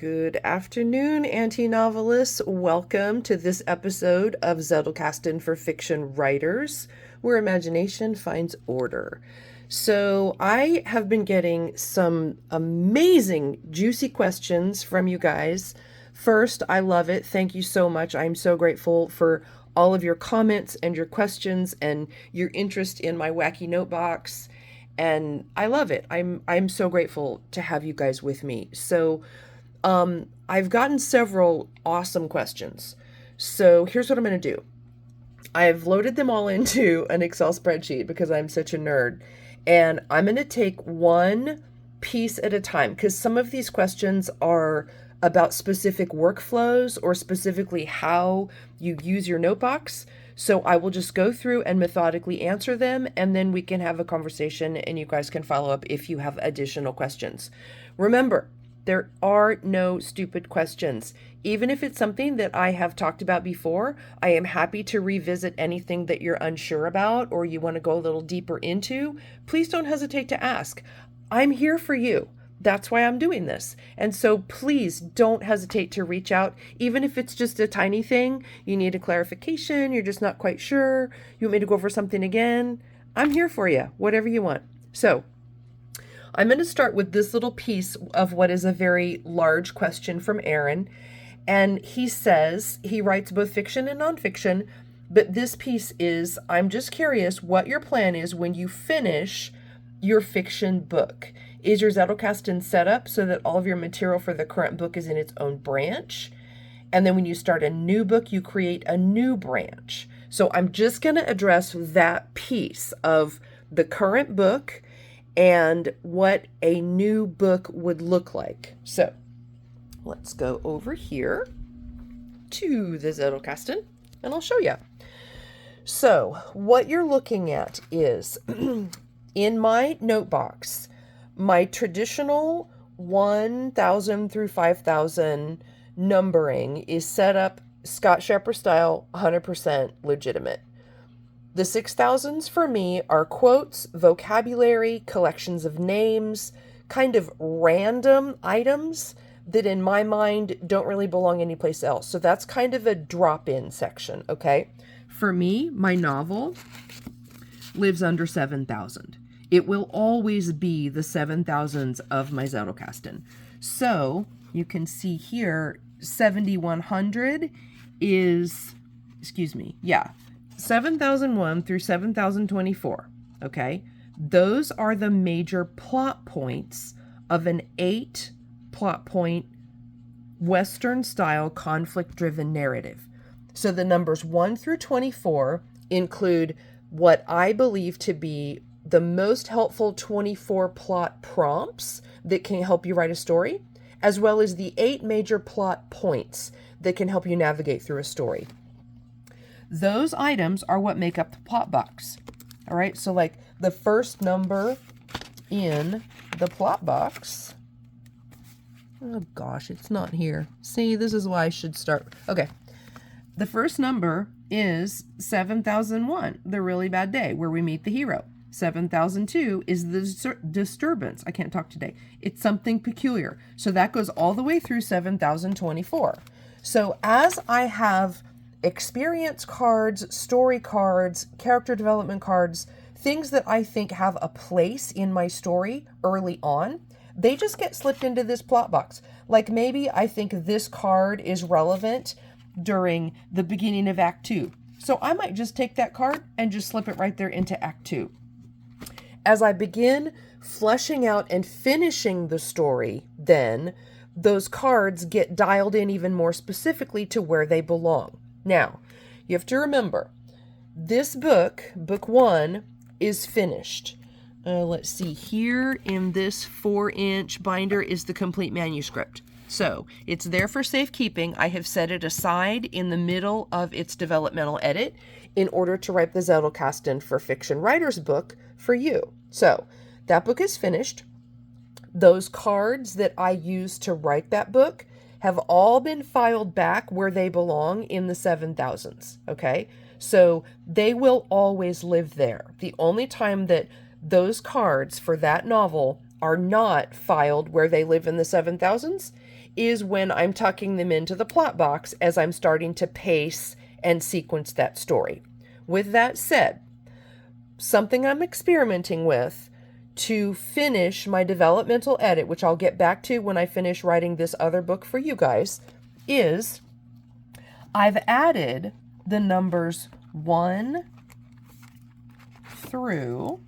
Good afternoon, anti-novelists. Welcome to this episode of Zettelkasten for fiction writers, where imagination finds order. So I have been getting some amazing, juicy questions from you guys. First, I love it. Thank you so much. I'm so grateful for all of your comments and your questions and your interest in my wacky notebox. And I love it. I'm so grateful to have you guys with me. So I've gotten several awesome questions. So here's what I'm going to do. I've loaded them all into an Excel spreadsheet because I'm such a nerd. And I'm going to take one piece at a time because some of these questions are about specific workflows or specifically how you use your notebox. So I will just go through and methodically answer them, and then we can have a conversation and you guys can follow up if you have additional questions. Remember, there are no stupid questions. Even if it's something that I have talked about before, I am happy to revisit anything that you're unsure about or you want to go a little deeper into. Please don't hesitate to ask. I'm here for you. That's why I'm doing this. And so please don't hesitate to reach out, even if it's just a tiny thing. You need a clarification, you're just not quite sure, you want me to go over something again. I'm here for you, whatever you want. So I'm going to start with this little piece of what is a very large question from Aaron. And he says, he writes both fiction and nonfiction, but this piece is, I'm just curious what your plan is when you finish your fiction book. Is your Zettelkasten set up so that all of your material for the current book is in its own branch? And then when you start a new book, you create a new branch. So I'm just going to address that piece of the current book and what a new book would look like. So let's go over here to the Zettelkasten and I'll show you. So what you're looking at is in my notebox, my traditional 1,000 through 5,000 numbering is set up Scott Scheper style, 100% legitimate. The 6,000s for me are quotes, vocabulary, collections of names, kind of random items that in my mind don't really belong anyplace else. So that's kind of a drop-in section, okay? For me, my novel lives under 7,000. It will always be the 7,000s of my Zettelkasten. So you can see here, 7,100 is, 7,001 through 7,024, okay? Those are the major plot points of an 8 plot point Western style conflict driven narrative. So the numbers 1 through 24 include what I believe to be the most helpful 24 plot prompts that can help you write a story, as well as the 8 major plot points that can help you navigate through a story. Those items are what make up the plot box. All right, so like the first number in the plot box. Oh gosh, it's not here. See, this is why I should start. Okay, the first number is 7,001, the really bad day, where we meet the hero. 7,002 is the disturbance. I can't talk today. It's something peculiar. So that goes all the way through 7,024. So as I have experience cards, story cards, character development cards, things that I think have a place in my story early on, they just get slipped into this plot box. Like maybe I think this card is relevant during the beginning of Act 2. So I might just take that card and just slip it right there into Act 2. As I begin fleshing out and finishing the story, then those cards get dialed in even more specifically to where they belong. Now, you have to remember, this book, book 1, is finished. Let's see, here in this 4-inch binder is the complete manuscript. So it's there for safekeeping. I have set it aside in the middle of its developmental edit in order to write the Zettelkasten for Fiction Writers book for you. So that book is finished. Those cards that I used to write that book have all been filed back where they belong in the 7,000s, okay? So they will always live there. The only time that those cards for that novel are not filed where they live in the 7,000s is when I'm tucking them into the plot box as I'm starting to pace and sequence that story. With that said, something I'm experimenting with to finish my developmental edit, which I'll get back to when I finish writing this other book for you guys, is I've added the numbers 1 through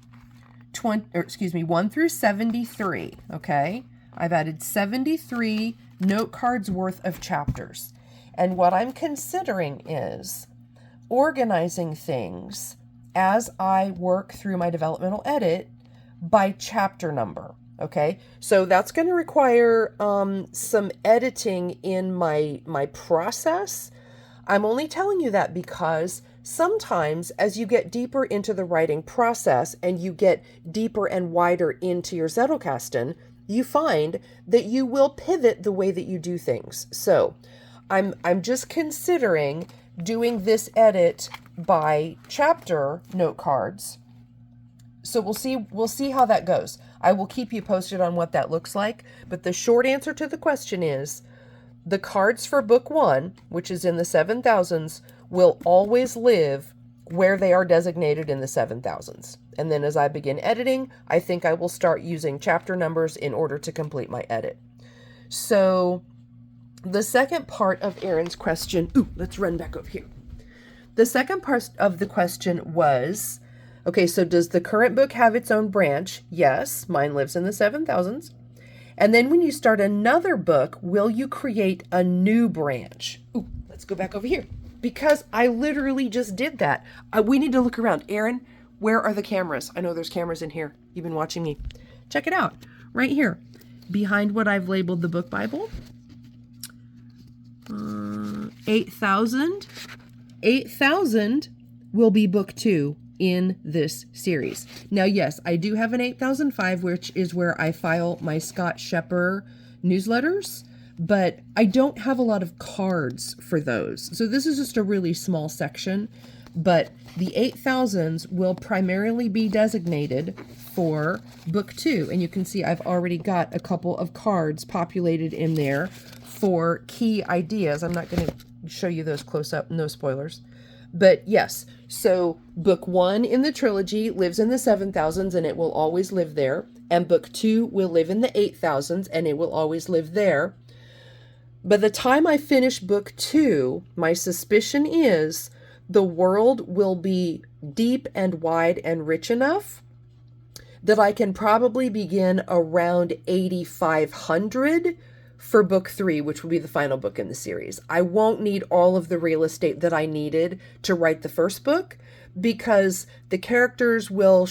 1 through 73, okay? I've added 73 note cards worth of chapters. And what I'm considering is organizing things as I work through my developmental edit by chapter number, okay? So that's going to require some editing in my process. I'm only telling you that because sometimes as you get deeper into the writing process and you get deeper and wider into your Zettelkasten, you find that you will pivot the way that you do things. So I'm just considering doing this edit by chapter note cards. So we'll see how that goes. I will keep you posted on what that looks like, but the short answer to the question is the cards for book 1, which is in the 7,000s, will always live where they are designated in the 7,000s. And then as I begin editing, I think I will start using chapter numbers in order to complete my edit. So the second part of Aaron's question, let's run back over here. The second part of the question was, okay, so does the current book have its own branch? Yes, mine lives in the 7,000s. And then when you start another book, will you create a new branch? Let's go back over here because I literally just did that. We need to look around. Aaron, where are the cameras? I know there's cameras in here. You've been watching me. Check it out. Right here. Behind what I've labeled the book Bible. 8,000. 8,000 will be book 2 in this series. Now, yes, I do have an 8005, which is where I file my Scott Scheper newsletters, but I don't have a lot of cards for those. So this is just a really small section, but the 8,000s will primarily be designated for book 2. And you can see I've already got a couple of cards populated in there for key ideas. I'm not going to show you those close up, no spoilers. But yes, so book 1 in the trilogy lives in the 7,000s and it will always live there. And book 2 will live in the 8,000s and it will always live there. By the time I finish book 2, my suspicion is the world will be deep and wide and rich enough that I can probably begin around 8,500 for book 3, which will be the final book in the series. I won't need all of the real estate that I needed to write the first book because the characters will,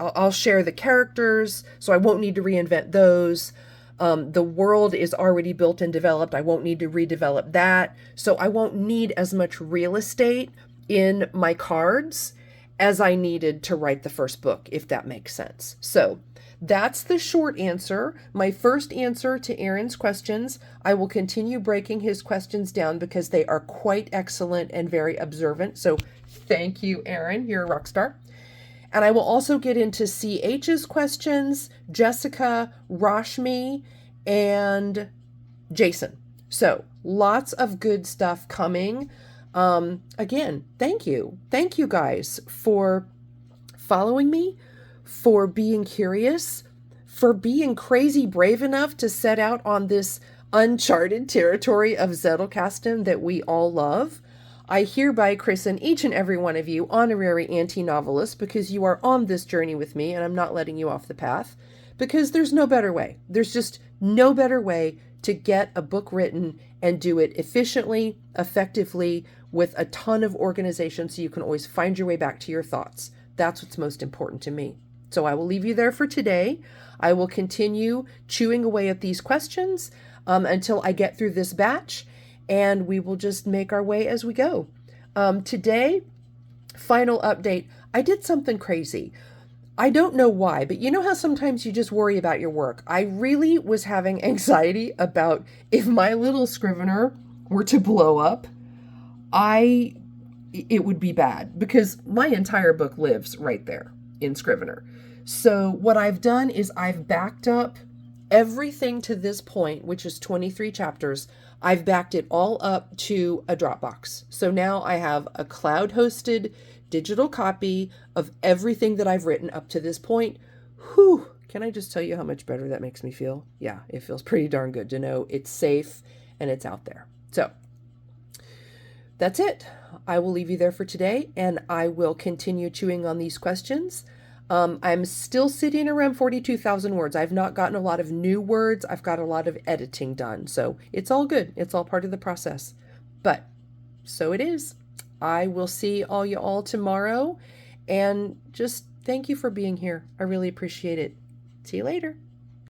I'll share the characters, so I won't need to reinvent those. The world is already built and developed. I won't need to redevelop that. So I won't need as much real estate in my cards as I needed to write the first book, if that makes sense. So that's the short answer. My first answer to Aaron's questions. I will continue breaking his questions down because they are quite excellent and very observant. So thank you, Aaron. You're a rock star. And I will also get into CH's questions, Jessica, Rashmi, and Jason. So lots of good stuff coming. Again, thank you. Thank you guys for following me, for being curious, for being crazy brave enough to set out on this uncharted territory of Zettelkasten that we all love. I hereby christen each and every one of you honorary anti-novelists because you are on this journey with me and I'm not letting you off the path because there's no better way. There's just no better way to get a book written and do it efficiently, effectively, with a ton of organization so you can always find your way back to your thoughts. That's what's most important to me. So I will leave you there for today. I will continue chewing away at these questions until I get through this batch. And we will just make our way as we go. Today, final update, I did something crazy. I don't know why, but you know how sometimes you just worry about your work? I really was having anxiety about if my little Scrivener were to blow up, it would be bad because my entire book lives right there in Scrivener. So what I've done is I've backed up everything to this point, which is 23 chapters. I've backed it all up to a Dropbox. So now I have a cloud hosted digital copy of everything that I've written up to this point. Whew, can I just tell you how much better that makes me feel? Yeah, it feels pretty darn good to know it's safe and it's out there. So that's it. I will leave you there for today, and I will continue chewing on these questions. I'm still sitting around 42,000 words. I've not gotten a lot of new words. I've got a lot of editing done. So it's all good. It's all part of the process. But so it is. I will see all you all tomorrow. And just thank you for being here. I really appreciate it. See you later.